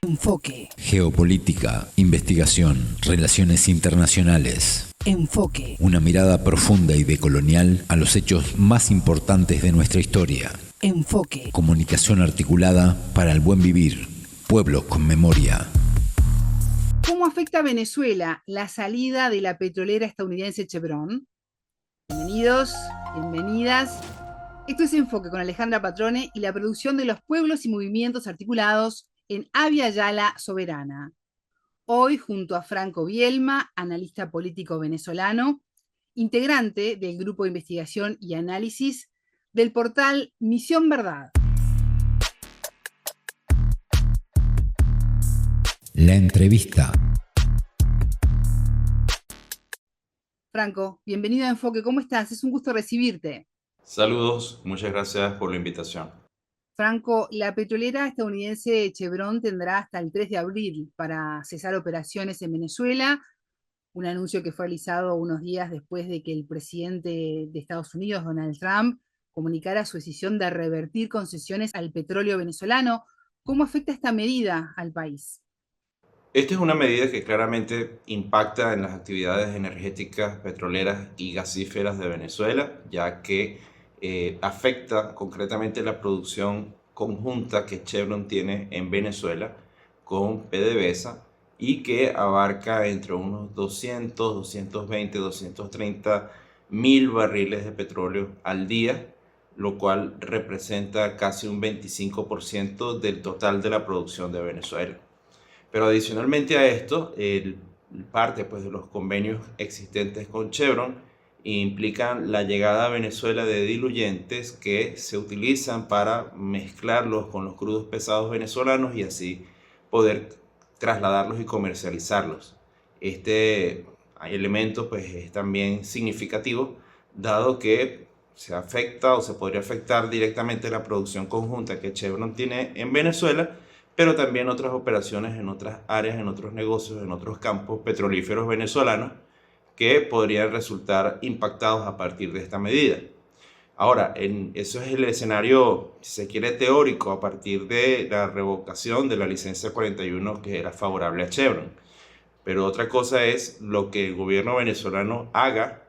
Enfoque. Geopolítica, investigación, relaciones internacionales. Enfoque. Una mirada profunda y decolonial a los hechos más importantes de nuestra historia. Enfoque. Comunicación articulada para el buen vivir. Pueblos con memoria. ¿Cómo afecta a Venezuela la salida de la petrolera estadounidense Chevron? Bienvenidos, bienvenidas. Esto es Enfoque con Alejandra Patrone y la producción de los pueblos y movimientos articulados en Avia Yala Soberana. Hoy, junto a Franco Bielma, analista político venezolano, integrante del Grupo de Investigación y Análisis del portal Misión Verdad. La entrevista. Franco, bienvenido a Enfoque. ¿Cómo estás? Es un gusto recibirte. Saludos, muchas gracias por la invitación. Franco, la petrolera estadounidense Chevron tendrá hasta el 3 de abril para cesar operaciones en Venezuela, un anuncio que fue realizado unos días después de que el presidente de Estados Unidos, Donald Trump, comunicara su decisión de revertir concesiones al petróleo venezolano. ¿Cómo afecta esta medida al país? Esta es una medida que claramente impacta en las actividades energéticas, petroleras y gasíferas de Venezuela, ya que afecta concretamente la producción conjunta que Chevron tiene en Venezuela con PDVSA y que abarca entre unos 200, 220, 230 mil barriles de petróleo al día, lo cual representa casi un 25% del total de la producción de Venezuela. Pero adicionalmente a esto, parte pues, de los convenios existentes con Chevron implican la llegada a Venezuela de diluyentes que se utilizan para mezclarlos con los crudos pesados venezolanos y así poder trasladarlos y comercializarlos. Este elemento pues, es también significativo, dado que se afecta o se podría afectar directamente la producción conjunta que Chevron tiene en Venezuela, pero también otras operaciones en otras áreas, en otros negocios, en otros campos petrolíferos venezolanos que podrían resultar impactados a partir de esta medida. Ahora, eso es el escenario, si se quiere, teórico, a partir de la revocación de la licencia 41 que era favorable a Chevron. Pero otra cosa es lo que el gobierno venezolano haga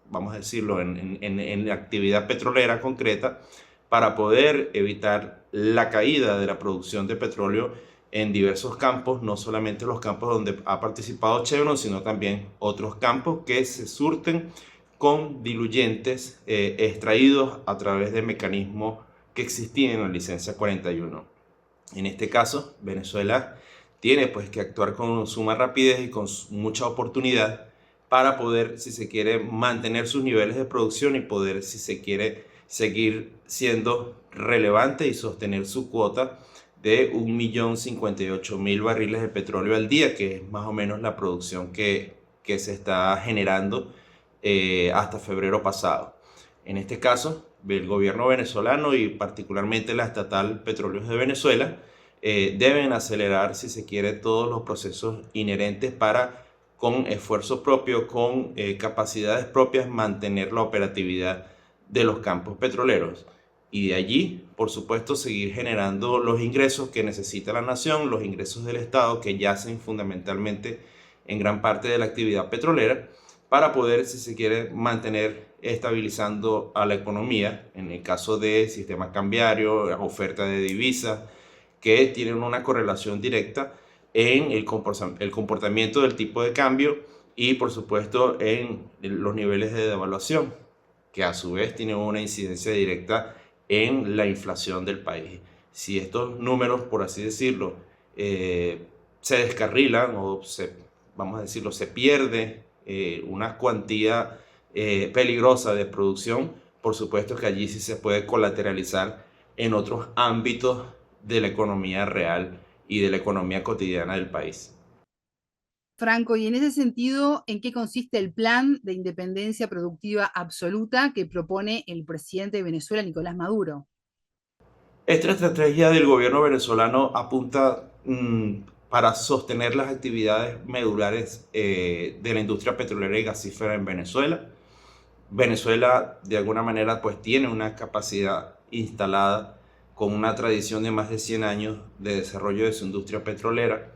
vamos a decirlo, en la actividad petrolera concreta para poder evitar la caída de la producción de petróleo en diversos campos, no solamente los campos donde ha participado Chevron, sino también otros campos que se surten con diluyentes extraídos a través de mecanismos que existían en la licencia 41. En este caso, Venezuela tiene pues que actuar con suma rapidez y con mucha oportunidad para poder, si se quiere, mantener sus niveles de producción y poder, si se quiere, seguir siendo relevante y sostener su cuota de 1.058.000 barriles de petróleo al día, que es más o menos la producción que se está generando hasta febrero pasado. En este caso, el gobierno venezolano y particularmente la estatal Petróleos de Venezuela deben acelerar, si se quiere, todos los procesos inherentes para, con esfuerzo propio, con capacidades propias, mantener la operatividad de los campos petroleros y de allí, por supuesto, seguir generando los ingresos que necesita la nación, los ingresos del Estado que yacen fundamentalmente en gran parte de la actividad petrolera para poder, si se quiere, mantener estabilizando a la economía en el caso de sistema cambiario, oferta de divisas que tienen una correlación directa en el comportamiento del tipo de cambio y, por supuesto, en los niveles de devaluación, que a su vez tienen una incidencia directa en la inflación del país. Si estos números, por así decirlo, se descarrilan o vamos a decirlo, se pierde una cuantía peligrosa de producción, por supuesto que allí sí se puede colateralizar en otros ámbitos de la economía real y de la economía cotidiana del país. Franco, y en ese sentido, ¿en qué consiste el plan de independencia productiva absoluta que propone el presidente de Venezuela, Nicolás Maduro? Esta estrategia del gobierno venezolano apunta para sostener las actividades medulares de la industria petrolera y gasífera en Venezuela. Venezuela, de alguna manera, pues tiene una capacidad instalada con una tradición de más de 100 años de desarrollo de su industria petrolera,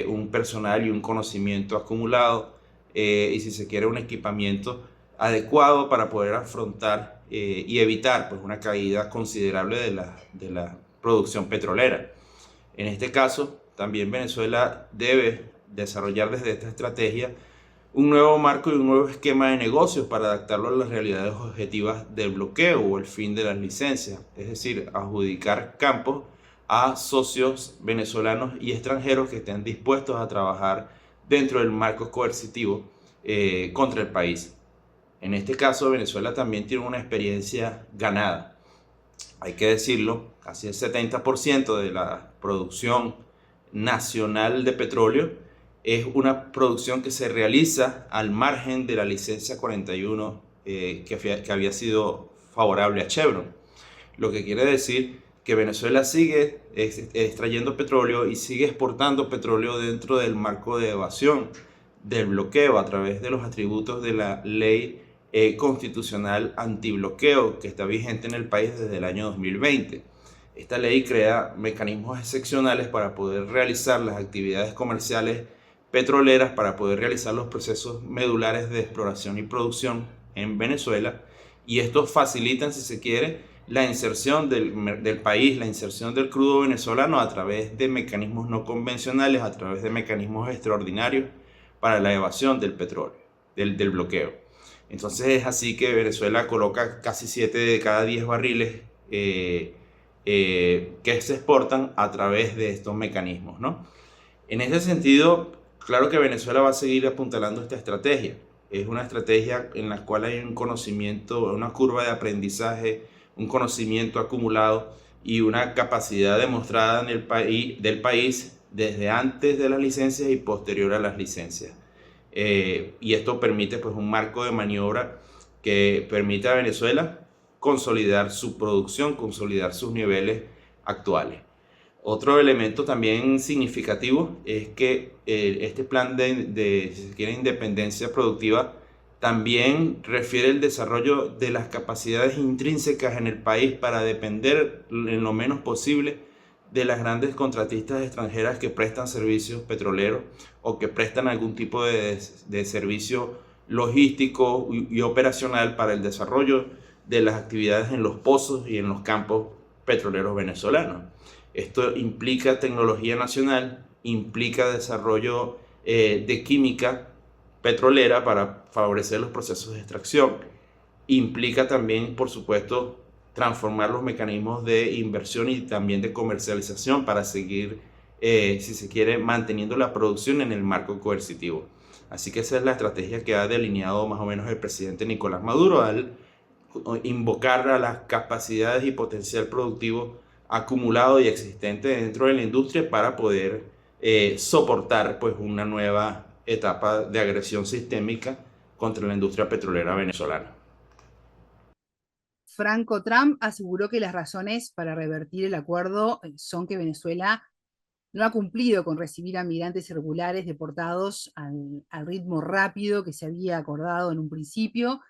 un personal y un conocimiento acumulado, y si se quiere un equipamiento adecuado para poder afrontar y evitar pues, una caída considerable de la producción petrolera. En este caso, también Venezuela debe desarrollar desde esta estrategia un nuevo marco y un nuevo esquema de negocios para adaptarlo a las realidades objetivas del bloqueo o el fin de las licencias, es decir, adjudicar campos a socios venezolanos y extranjeros que estén dispuestos a trabajar dentro del marco coercitivo contra el país. En este caso, Venezuela también tiene una experiencia ganada. Hay que decirlo, casi el 70% de la producción nacional de petróleo es una producción que se realiza al margen de la licencia 41 que había sido favorable a Chevron. Lo que quiere decir que Venezuela sigue extrayendo petróleo y sigue exportando petróleo dentro del marco de evasión del bloqueo a través de los atributos de la ley constitucional antibloqueo que está vigente en el país desde el año 2020. Esta ley crea mecanismos excepcionales para poder realizar las actividades comerciales petroleras, para poder realizar los procesos medulares de exploración y producción en Venezuela, y estos facilitan, si se quiere, la inserción del país, la inserción del crudo venezolano a través de mecanismos no convencionales, a través de mecanismos extraordinarios para la evasión del petróleo, del bloqueo. Entonces es así que Venezuela coloca casi 7 de cada 10 barriles que se exportan a través de estos mecanismos, ¿no? En ese sentido, claro que Venezuela va a seguir apuntalando esta estrategia. Es una estrategia en la cual hay un conocimiento, una curva de aprendizaje, un conocimiento acumulado y una capacidad demostrada en del país desde antes de las licencias y posterior a las licencias. Y esto permite pues, un marco de maniobra que permite a Venezuela consolidar su producción, consolidar sus niveles actuales. Otro elemento también significativo es que este plan de si se quiere, independencia productiva también refiere el desarrollo de las capacidades intrínsecas en el país para depender en lo menos posible de las grandes contratistas extranjeras que prestan servicios petroleros o que prestan algún tipo de servicio logístico y operacional para el desarrollo de las actividades en los pozos y en los campos petroleros venezolanos. Esto implica tecnología nacional, implica desarrollo de química petrolera para favorecer los procesos de extracción, implica también, por supuesto, transformar los mecanismos de inversión y también de comercialización para seguir, si se quiere, manteniendo la producción en el marco coercitivo. Así que esa es la estrategia que ha delineado más o menos el presidente Nicolás Maduro al invocar a las capacidades y potencial productivo acumulado y existente dentro de la industria para poder soportar pues, una nueva etapa de agresión sistémica contra la industria petrolera venezolana. Franco Trump aseguró que las razones para revertir el acuerdo son que Venezuela no ha cumplido con recibir a migrantes irregulares deportados al ritmo rápido que se había acordado en un principio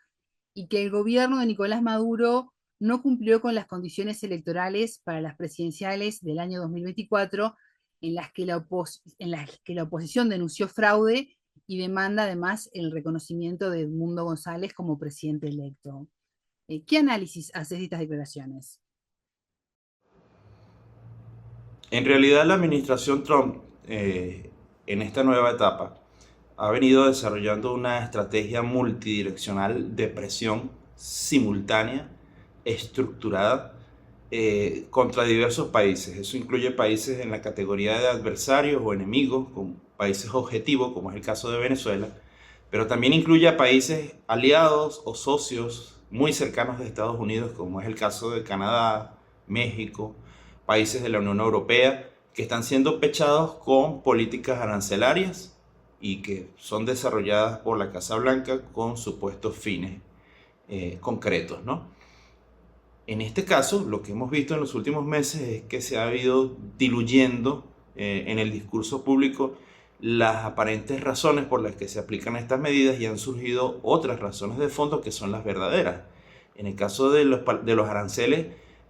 y que el gobierno de Nicolás Maduro no cumplió con las condiciones electorales para las presidenciales del año 2024 en las que la oposición denunció fraude y demanda además el reconocimiento de Edmundo González como presidente electo. ¿Qué análisis haces de estas declaraciones? En realidad la administración Trump en esta nueva etapa ha venido desarrollando una estrategia multidireccional de presión simultánea, estructurada, contra diversos países. Eso incluye países en la categoría de adversarios o enemigos, con países objetivos, como es el caso de Venezuela, pero también incluye a países aliados o socios muy cercanos de Estados Unidos, como es el caso de Canadá, México, países de la Unión Europea, que están siendo pechados con políticas arancelarias y que son desarrolladas por la Casa Blanca con supuestos fines concretos, ¿no? En este caso, lo que hemos visto en los últimos meses es que se ha ido diluyendo en el discurso público las aparentes razones por las que se aplican estas medidas y han surgido otras razones de fondo que son las verdaderas. En el caso de los aranceles,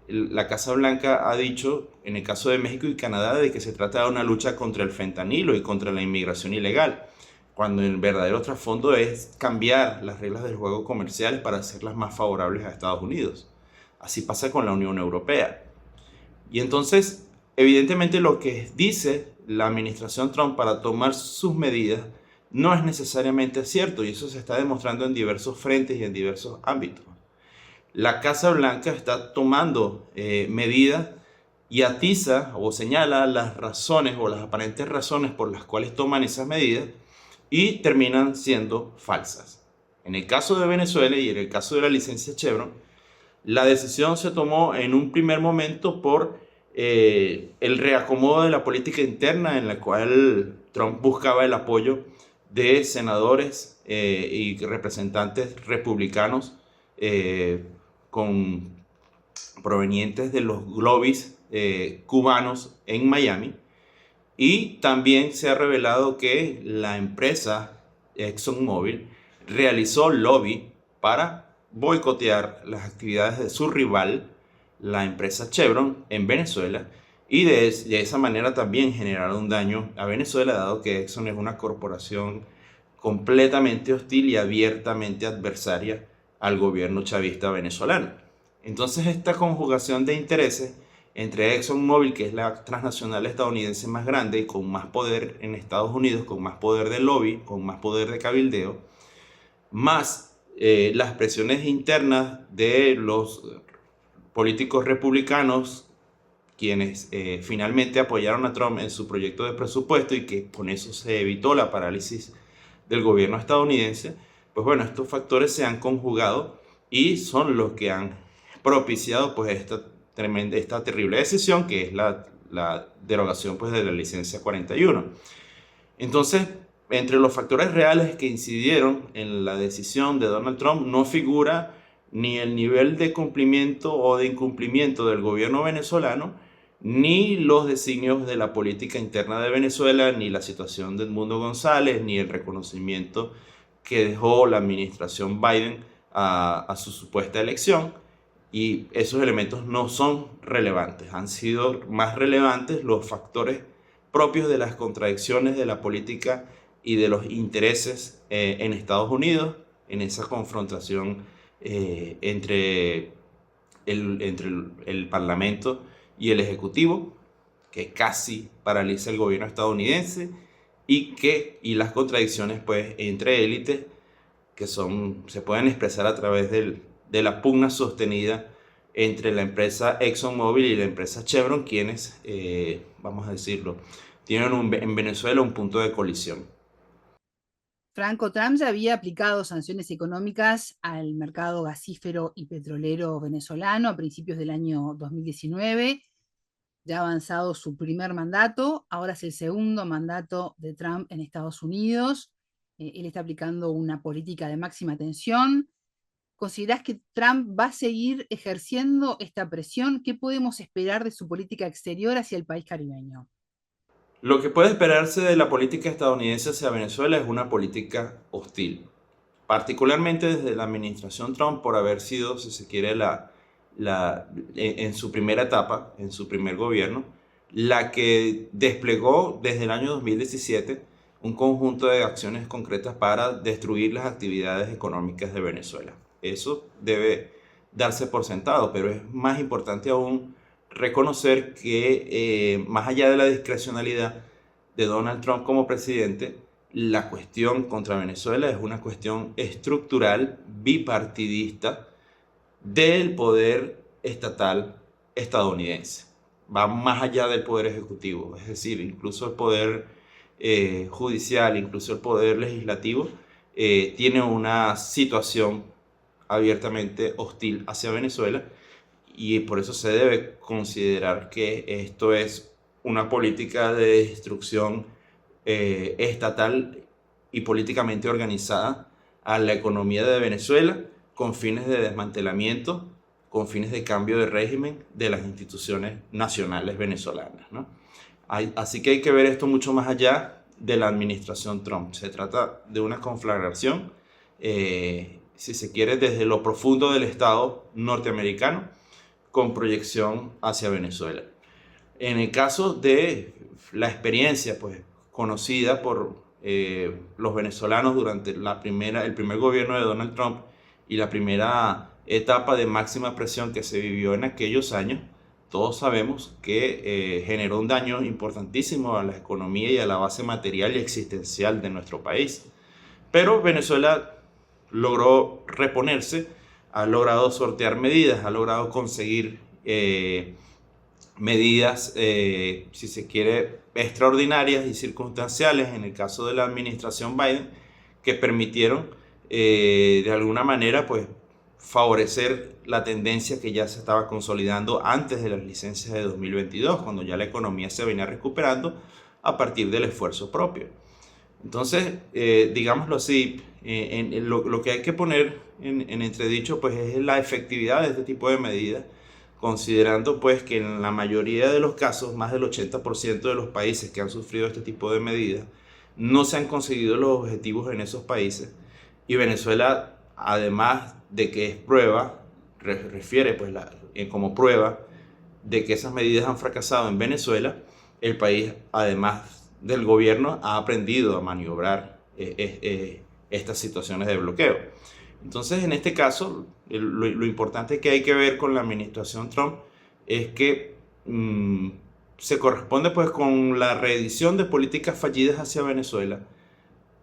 la Casa Blanca ha dicho, en el caso de México y Canadá, de que se trata de una lucha contra el fentanilo y contra la inmigración ilegal, cuando el verdadero trasfondo es cambiar las reglas del juego comercial para hacerlas más favorables a Estados Unidos. Así pasa con la Unión Europea. Y entonces, evidentemente lo que dice la administración Trump para tomar sus medidas no es necesariamente cierto, y eso se está demostrando en diversos frentes y en diversos ámbitos. La Casa Blanca está tomando medidas y atiza o señala las razones o las aparentes razones por las cuales toman esas medidas y terminan siendo falsas. En el caso de Venezuela y en el caso de la licencia Chevron, la decisión se tomó en un primer momento por el reacomodo de la política interna, en la cual Trump buscaba el apoyo de senadores y representantes republicanos provenientes de los lobbies cubanos en Miami. Y también se ha revelado que la empresa ExxonMobil realizó lobby para boicotear las actividades de su rival, la empresa Chevron, en Venezuela, y de esa manera también generar un daño a Venezuela, dado que Exxon es una corporación completamente hostil y abiertamente adversaria al gobierno chavista venezolano. Entonces, esta conjugación de intereses entre ExxonMobil, que es la transnacional estadounidense más grande y con más poder en Estados Unidos, con más poder de lobby, con más poder de cabildeo, más las presiones internas de los políticos republicanos, quienes finalmente apoyaron a Trump en su proyecto de presupuesto y que con eso se evitó la parálisis del gobierno estadounidense, pues bueno, estos factores se han conjugado y son los que han propiciado pues esta terrible decisión, que es la derogación pues de la licencia 41. Entonces, entre los factores reales que incidieron en la decisión de Donald Trump no figura ni el nivel de cumplimiento o de incumplimiento del gobierno venezolano, ni los designios de la política interna de Venezuela, ni la situación de Edmundo González, ni el reconocimiento que dejó la administración Biden a su supuesta elección. Y esos elementos no son relevantes. Han sido más relevantes los factores propios de las contradicciones de la política y de los intereses en Estados Unidos, en esa confrontación entre el Parlamento y el Ejecutivo, que casi paraliza el gobierno estadounidense, y las contradicciones pues, entre élites que se pueden expresar a través de la pugna sostenida entre la empresa ExxonMobil y la empresa Chevron, quienes, vamos a decirlo, tienen en Venezuela un punto de colisión. Franco, Trump ya había aplicado sanciones económicas al mercado gasífero y petrolero venezolano a principios del año 2019. Ya ha avanzado su primer mandato, ahora es el segundo mandato de Trump en Estados Unidos. Él está aplicando una política de máxima tensión. ¿Considerás que Trump va a seguir ejerciendo esta presión? ¿Qué podemos esperar de su política exterior hacia el país caribeño? Lo que puede esperarse de la política estadounidense hacia Venezuela es una política hostil, particularmente desde la administración Trump, por haber sido, si se quiere, en su primera etapa, en su primer gobierno, la que desplegó desde el año 2017 un conjunto de acciones concretas para destruir las actividades económicas de Venezuela. Eso debe darse por sentado, pero es más importante aún reconocer que más allá de la discrecionalidad de Donald Trump como presidente, la cuestión contra Venezuela es una cuestión estructural, bipartidista, del poder estatal estadounidense. Va más allá del poder ejecutivo, es decir, incluso el poder judicial, incluso el poder legislativo, tiene una situación abiertamente hostil hacia Venezuela, y por eso se debe considerar que esto es una política de destrucción estatal y políticamente organizada a la economía de Venezuela, con fines de desmantelamiento, con fines de cambio de régimen de las instituciones nacionales venezolanas, ¿no? Así que hay que ver esto mucho más allá de la administración Trump. Se trata de una conflagración, si se quiere, desde lo profundo del Estado norteamericano, con proyección hacia Venezuela. En el caso de la experiencia pues, conocida por los venezolanos durante el primer gobierno de Donald Trump y la primera etapa de máxima presión que se vivió en aquellos años, todos sabemos que generó un daño importantísimo a la economía y a la base material y existencial de nuestro país. Pero Venezuela logró reponerse, ha logrado sortear medidas, ha logrado conseguir medidas, si se quiere, extraordinarias y circunstanciales en el caso de la administración Biden, que permitieron de alguna manera pues, favorecer la tendencia que ya se estaba consolidando antes de las licencias de 2022, cuando ya la economía se venía recuperando a partir del esfuerzo propio. Entonces, digámoslo así, lo que hay que poner en entredicho pues, es la efectividad de este tipo de medidas, considerando pues, que en la mayoría de los casos, más del 80% de los países que han sufrido este tipo de medidas, no se han conseguido los objetivos en esos países. Y Venezuela, además de que es prueba, refiere pues, como prueba de que esas medidas han fracasado en Venezuela, el país, además del gobierno, ha aprendido a maniobrar estas situaciones de bloqueo. Entonces, en este caso, lo importante que hay que ver con la administración Trump es que se corresponde pues, con la reedición de políticas fallidas hacia Venezuela,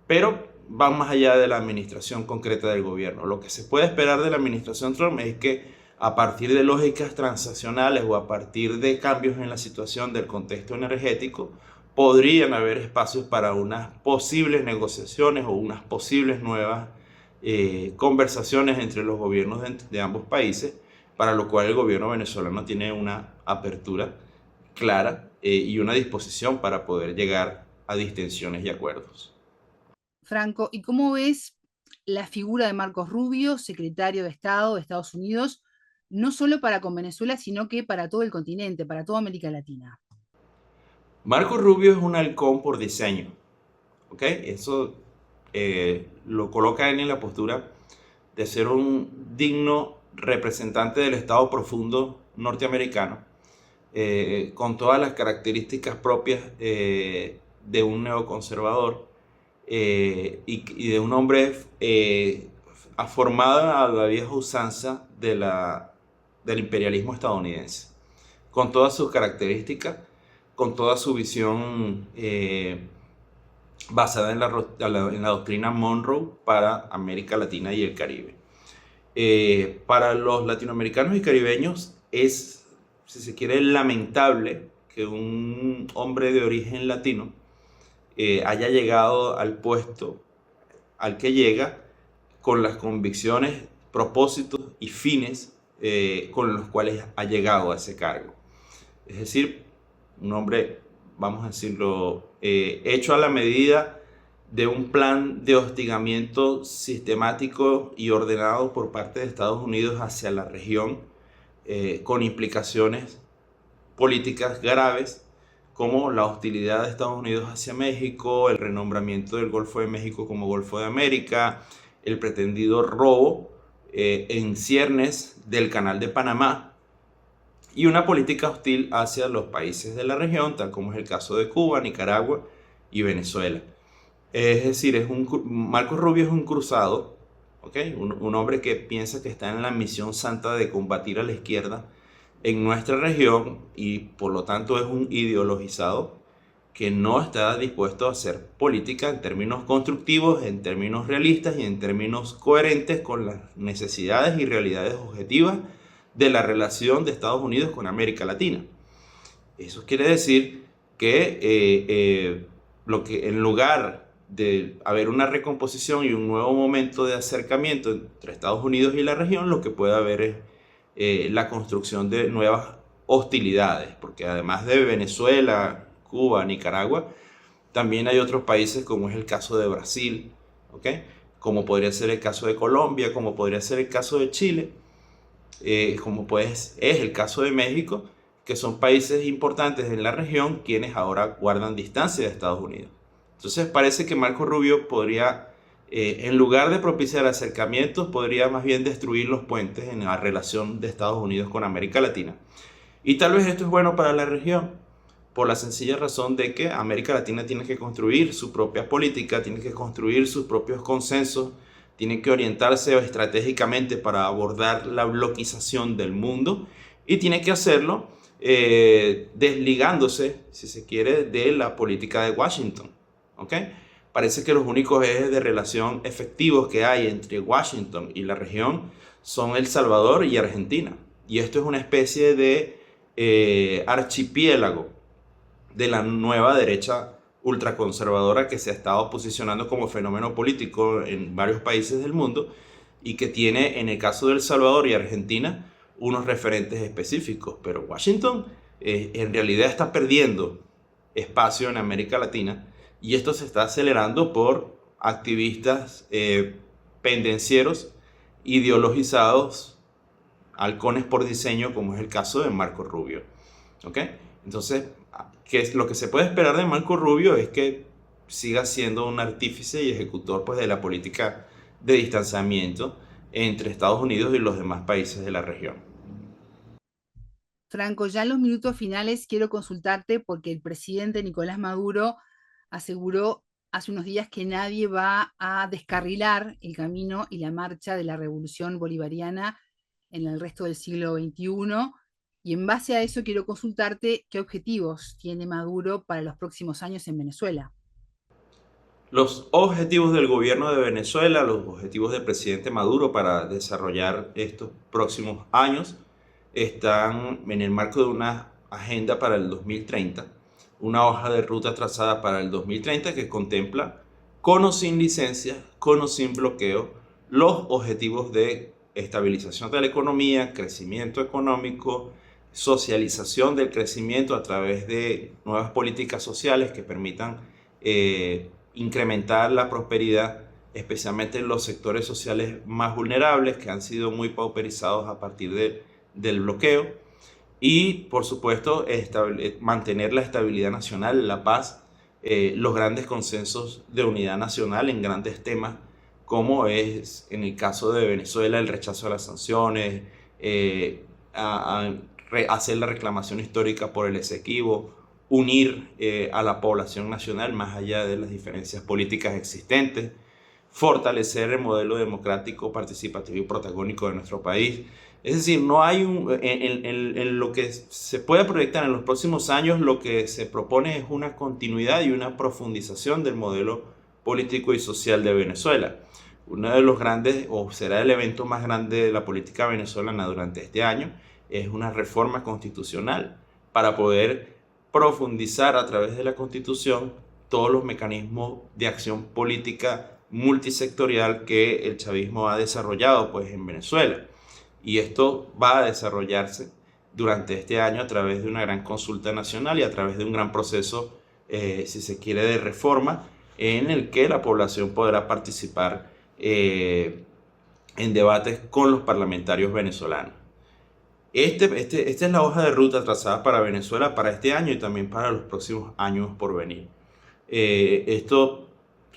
pero van más allá de la administración concreta del gobierno. Lo que se puede esperar de la administración Trump es que a partir de lógicas transaccionales o a partir de cambios en la situación del contexto energético, podrían haber espacios para unas posibles negociaciones o unas posibles nuevas conversaciones entre los gobiernos de ambos países, para lo cual el gobierno venezolano tiene una apertura clara y una disposición para poder llegar a distensiones y acuerdos. Franco, ¿y cómo ves la figura de Marcos Rubio, secretario de Estado de Estados Unidos, no solo para con Venezuela, sino que para todo el continente, para toda América Latina? Marcos Rubio es un halcón por diseño, ¿ok? Eso lo coloca él en la postura de ser un digno representante del Estado profundo norteamericano, con todas las características propias de un neoconservador y de un hombre formado a la vieja usanza del imperialismo estadounidense, con todas sus características, con toda su visión basada en la doctrina Monroe para América Latina y el Caribe. Para los latinoamericanos y caribeños es, si se quiere, lamentable que un hombre de origen latino haya llegado al puesto al que llega con las convicciones, propósitos y fines con los cuales ha llegado a ese cargo. Es decir, un hombre, vamos a decirlo, hecho a la medida de un plan de hostigamiento sistemático y ordenado por parte de Estados Unidos hacia la región, con implicaciones políticas graves, como la hostilidad de Estados Unidos hacia México, el renombramiento del Golfo de México como Golfo de América, el pretendido robo en ciernes del Canal de Panamá, y una política hostil hacia los países de la región, tal como es el caso de Cuba, Nicaragua y Venezuela. Es decir, Marcos Rubio es un cruzado, ¿okay? Un hombre que piensa que está en la misión santa de combatir a la izquierda en nuestra región y por lo tanto es un ideologizado que no está dispuesto a hacer política en términos constructivos, en términos realistas y en términos coherentes con las necesidades y realidades objetivas de la relación de Estados Unidos con América Latina. Eso quiere decir que en lugar de haber una recomposición y un nuevo momento de acercamiento entre Estados Unidos y la región, lo que puede haber es la construcción de nuevas hostilidades, porque además de Venezuela, Cuba, Nicaragua, también hay otros países como es el caso de Brasil, ¿okay? Como podría ser el caso de Colombia, como podría ser el caso de Chile, como pues es el caso de México, que son países importantes en la región quienes ahora guardan distancia de Estados Unidos. Entonces parece que Marco Rubio podría En lugar de propiciar acercamientos, podría más bien destruir los puentes en la relación de Estados Unidos con América Latina. Y tal vez esto es bueno para la región, por la sencilla razón de que América Latina tiene que construir su propia política, tiene que construir sus propios consensos, tiene que orientarse estratégicamente para abordar la bloquización del mundo y tiene que hacerlo desligándose, si se quiere, de la política de Washington. ¿Ok? Parece que los únicos ejes de relación efectivos que hay entre Washington y la región son El Salvador y Argentina. Y esto es una especie de archipiélago de la nueva derecha ultraconservadora que se ha estado posicionando como fenómeno político en varios países del mundo y que tiene, en el caso de El Salvador y Argentina, unos referentes específicos. Pero Washington en realidad está perdiendo espacio en América Latina. Y esto se está acelerando por activistas pendencieros, ideologizados, halcones por diseño, como es el caso de Marco Rubio. ¿Ok? Entonces, lo que se puede esperar de Marco Rubio es que siga siendo un artífice y ejecutor pues, de la política de distanciamiento entre Estados Unidos y los demás países de la región. Franco, ya en los minutos finales quiero consultarte porque el presidente Nicolás Maduro aseguró hace unos días que nadie va a descarrilar el camino y la marcha de la revolución bolivariana en el resto del siglo XXI. Y en base a eso quiero consultarte qué objetivos tiene Maduro para los próximos años en Venezuela. Los objetivos del gobierno de Venezuela, los objetivos del presidente Maduro para desarrollar estos próximos años están en el marco de una agenda para el 2030, una hoja de ruta trazada para el 2030 que contempla, con o sin licencia, con o sin bloqueo, los objetivos de estabilización de la economía, crecimiento económico, socialización del crecimiento a través de nuevas políticas sociales que permitan incrementar la prosperidad, especialmente en los sectores sociales más vulnerables que han sido muy pauperizados a partir del bloqueo. Y, por supuesto, mantener la estabilidad nacional, la paz, los grandes consensos de unidad nacional en grandes temas, como es en el caso de Venezuela el rechazo a las sanciones, hacer la reclamación histórica por el Esequibo, unir a la población nacional más allá de las diferencias políticas existentes, fortalecer el modelo democrático, participativo y protagónico de nuestro país. Es decir, no hay en lo que se puede proyectar en los próximos años, lo que se propone es una continuidad y una profundización del modelo político y social de Venezuela. Uno de los grandes, o será el evento más grande de la política venezolana durante este año, es una reforma constitucional para poder profundizar a través de la Constitución todos los mecanismos de acción política multisectorial que el chavismo ha desarrollado pues, en Venezuela. Y esto va a desarrollarse durante este año a través de una gran consulta nacional y a través de un gran proceso, si se quiere, de reforma en el que la población podrá participar en debates con los parlamentarios venezolanos. Esta es la hoja de ruta trazada para Venezuela para este año y también para los próximos años por venir. Esto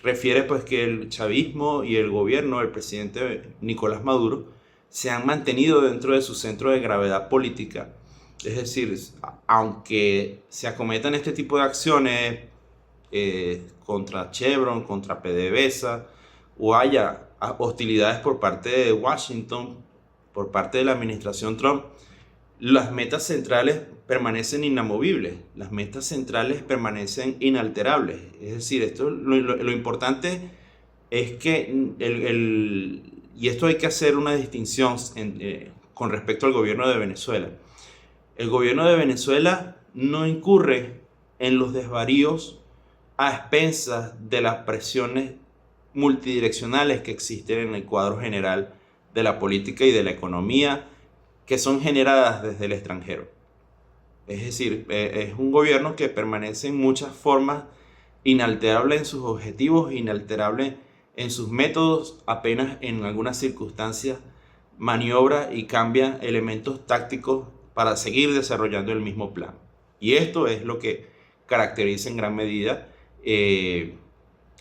refiere pues que el chavismo y el gobierno del presidente Nicolás Maduro se han mantenido dentro de su centro de gravedad política. Es decir, aunque se acometan este tipo de acciones contra Chevron, contra PDVSA, o haya hostilidades por parte de Washington, por parte de la administración Trump, las metas centrales permanecen inamovibles, las metas centrales permanecen inalterables. Es decir, lo importante es que y esto hay que hacer una distinción con respecto al gobierno de Venezuela. El gobierno de Venezuela no incurre en los desvaríos a expensas de las presiones multidireccionales que existen en el cuadro general de la política y de la economía que son generadas desde el extranjero. Es decir, es un gobierno que permanece en muchas formas inalterable en sus objetivos, inalterable en sus métodos, apenas en algunas circunstancias maniobra y cambia elementos tácticos para seguir desarrollando el mismo plan. Y esto es lo que caracteriza en gran medida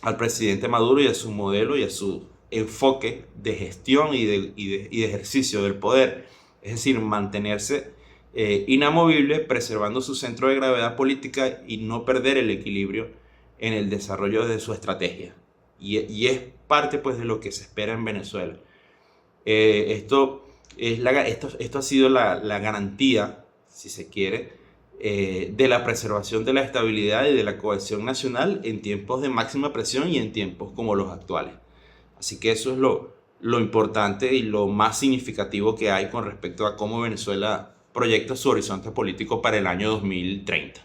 al presidente Maduro y a su modelo y a su enfoque de gestión y de ejercicio del poder. Es decir, mantenerse inamovible, preservando su centro de gravedad política y no perder el equilibrio en el desarrollo de su estrategia. Y es parte pues, de lo que se espera en Venezuela. Esto ha sido la garantía, si se quiere, de la preservación de la estabilidad y de la cohesión nacional en tiempos de máxima presión y en tiempos como los actuales. Así que eso es lo importante y lo más significativo que hay con respecto a cómo Venezuela proyecta su horizonte político para el año 2030.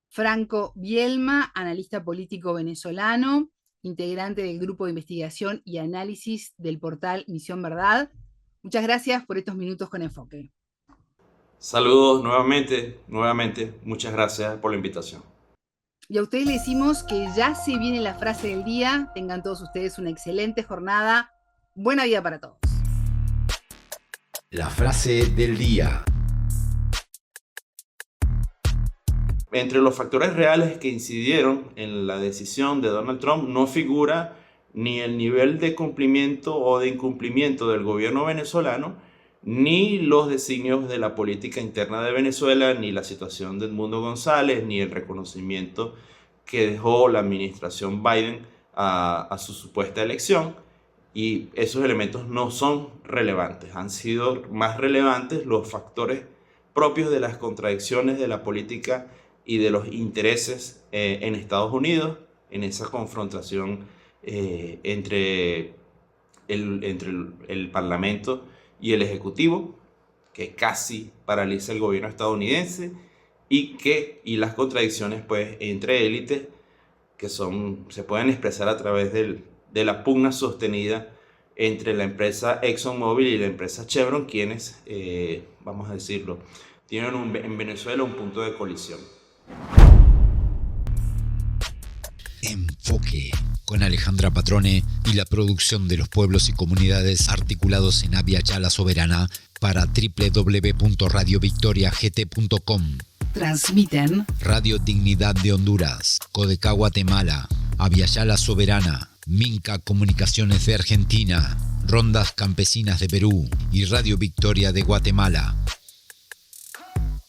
Franco Bielma, analista político venezolano, integrante del grupo de investigación y análisis del portal Misión Verdad. Muchas gracias por estos minutos con Enfoque. Saludos nuevamente, muchas gracias por la invitación. Y a ustedes les decimos que ya se viene la frase del día. Tengan todos ustedes una excelente jornada. Buena vida para todos. La frase del día. Entre los factores reales que incidieron en la decisión de Donald Trump no figura ni el nivel de cumplimiento o de incumplimiento del gobierno venezolano, ni los designios de la política interna de Venezuela, ni la situación de Edmundo González, ni el reconocimiento que dejó la administración Biden a su supuesta elección. Y esos elementos no son relevantes. Han sido más relevantes los factores propios de las contradicciones de la política y de los intereses en Estados Unidos, en esa confrontación entre el Parlamento y el Ejecutivo, que casi paraliza el gobierno estadounidense, y las contradicciones pues, entre élites que se pueden expresar a través de la pugna sostenida entre la empresa ExxonMobil y la empresa Chevron, quienes, vamos a decirlo, tienen en Venezuela un punto de colisión. Enfoque, con Alejandra Patrone y la producción de los pueblos y comunidades articulados en Abya Yala Soberana para www.radiovictoriagt.com. Transmiten Radio Dignidad de Honduras, Codecá Guatemala, Abya Yala Soberana, Minca Comunicaciones de Argentina, Rondas Campesinas de Perú y Radio Victoria de Guatemala.